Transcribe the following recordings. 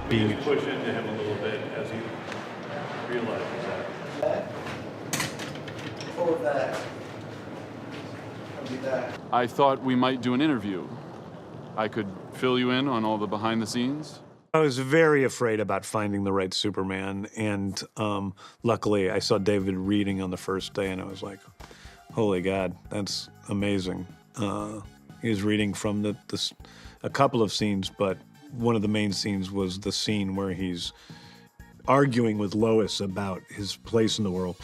being... You push into him a little bit as he realizes that. Or that. I'll be back. I thought we might do an interview. I could fill you in on all the behind the scenes. I was very afraid about finding the right Superman, and luckily I saw David reading on the first day, and I was like, holy God, that's amazing. He was reading from a couple of scenes, but one of the main scenes was the scene where he's arguing with Lois about his place in the world.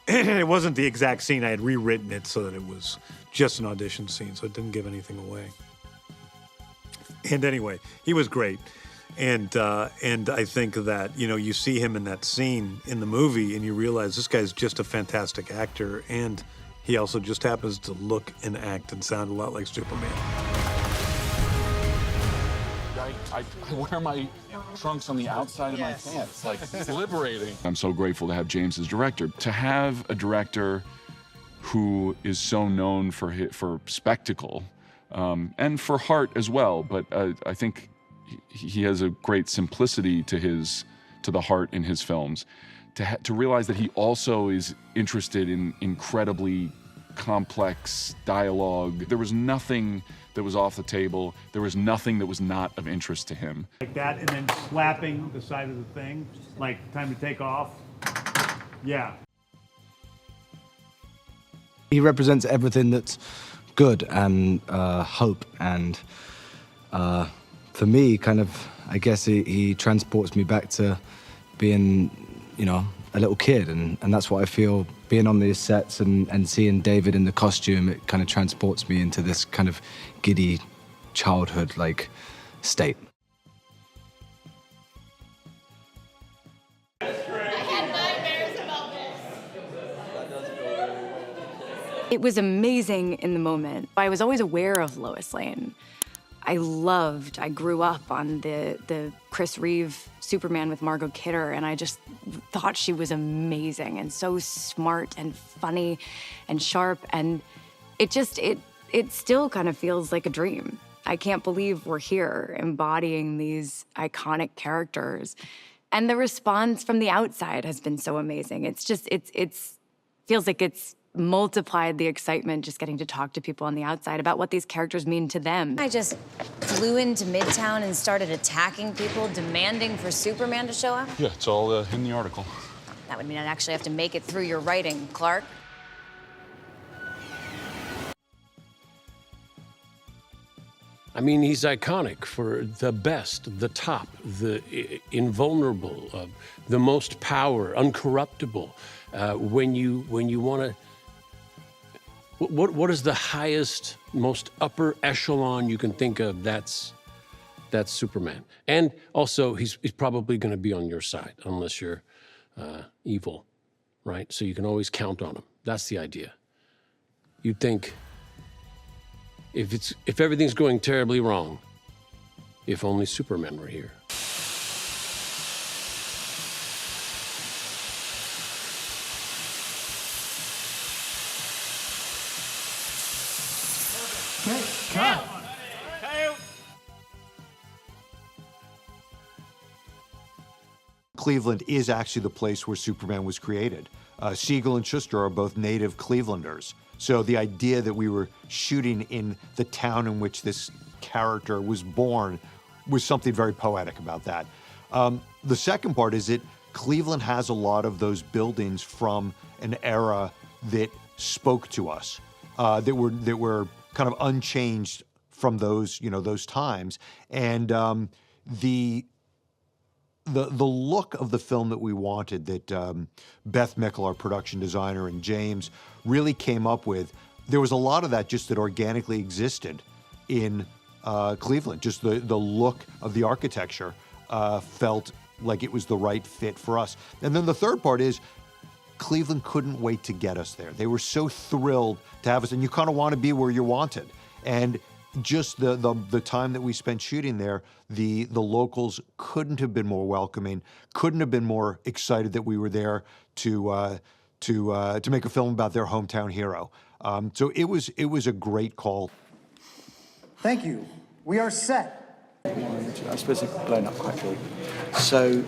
And it wasn't the exact scene. I had rewritten it so that it was just an audition scene, so it didn't give anything away. And anyway, he was great. And I think that, you know, you see him in that scene in the movie and you realize this guy's just a fantastic actor, and he also just happens to look and act and sound a lot like Superman. I wear my trunks on the outside of my pants. Like, it's liberating. I'm so grateful to have James as director. To have a director who is so known for spectacle and for heart as well, but I think he has a great simplicity to the heart in his films. To realize that he also is interested in incredibly complex dialogue. There was nothing that was off the table. There was nothing that was not of interest to him. Like that, and then slapping the side of the thing, like time to take off. Yeah. He represents everything that's good and hope, and for me, kind of, I guess he transports me back to being, you know, a little kid, and that's what I feel being on these sets and seeing David in the costume. It kind of transports me into this kind of giddy childhood-like state. It was amazing in the moment. I was always aware of Lois Lane. I grew up on the Chris Reeve Superman with Margot Kidder, and I just thought she was amazing and so smart and funny and sharp, and it still kind of feels like a dream. I can't believe we're here embodying these iconic characters, and the response from the outside has been so amazing. It feels like it's multiplied the excitement just getting to talk to people on the outside about what these characters mean to them. I just flew into Midtown and started attacking people, demanding for Superman to show up. Yeah, it's all in the article. That would mean I'd actually have to make it through your writing, Clark. I mean, he's iconic for the best, the top, the invulnerable, the most power, uncorruptible. When you want to, what is the highest, most upper echelon you can think of? That's Superman. And also, he's probably going to be on your side unless you're evil, right? So you can always count on him. That's the idea. You'd think, if everything's going terribly wrong, if only Superman were here. Cleveland is actually the place where Superman was created. Siegel and Schuster are both native Clevelanders. So the idea that we were shooting in the town in which this character was born was something very poetic about that. The second part is that Cleveland has a lot of those buildings from an era that spoke to us, that were kind of unchanged from those, you know, those times. And the look of the film that we wanted, that Beth Mickle, our production designer, and James really came up with, there was a lot of that just that organically existed in Cleveland. Just the look of the architecture felt like it was the right fit for us. And then the third part is Cleveland couldn't wait to get us there. They were so thrilled to have us, and you kind of want to be where you're wanted. And just the time that we spent shooting there, the locals couldn't have been more welcoming, couldn't have been more excited that we were there to make a film about their hometown hero. So it was a great call. Thank you. We are set. I suppose it's blown up quite big. So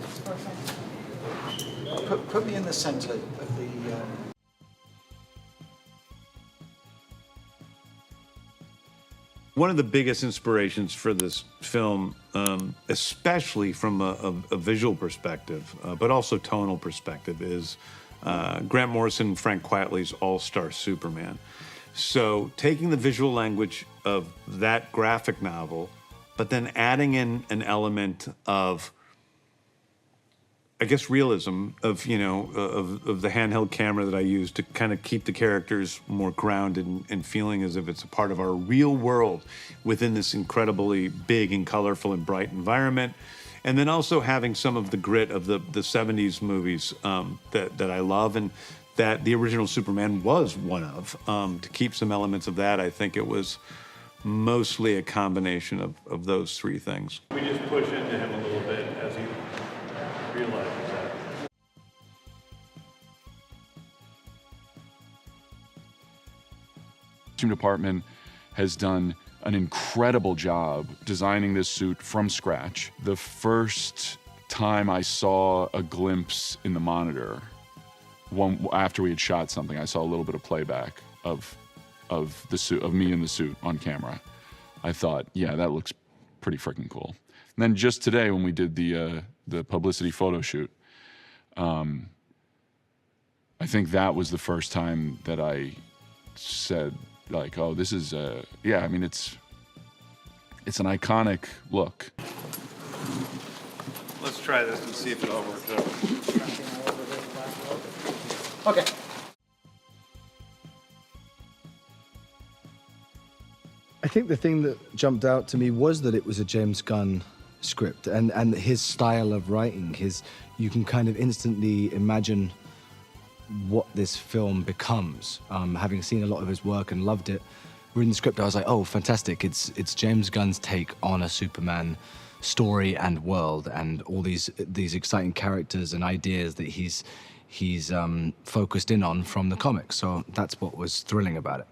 put me in the centre of the. One of the biggest inspirations for this film, especially from a visual perspective, but also tonal perspective, is Grant Morrison and Frank Quitely's All-Star Superman. So taking the visual language of that graphic novel, but then adding in an element of, I guess, realism of, you know, of the handheld camera that I use to kind of keep the characters more grounded and feeling as if it's a part of our real world within this incredibly big and colorful and bright environment. And then also having some of the grit of the 70s movies that I love and that the original Superman was one of. To keep some elements of that, I think it was mostly a combination of those three things. We just push into him a little bit as he realizes that. Costume department has done an incredible job designing this suit from scratch. The first time I saw a glimpse in the monitor, after we had shot something, I saw a little bit of playback of the suit, of me in the suit on camera. I thought, yeah, that looks pretty freaking cool. And then just today when we did the publicity photo shoot, I think that was the first time that I said, like, oh, this is yeah, I mean, it's an iconic look. Let's try this and see if it all works out. Okay. I think the thing that jumped out to me was that it was a James Gunn script and his style of writing. You can kind of instantly imagine what this film becomes. Having seen a lot of his work and loved it, reading the script, I was like, oh, fantastic. It's James Gunn's take on a Superman story and world and all these exciting characters and ideas that he's focused in on from the comics. So that's what was thrilling about it.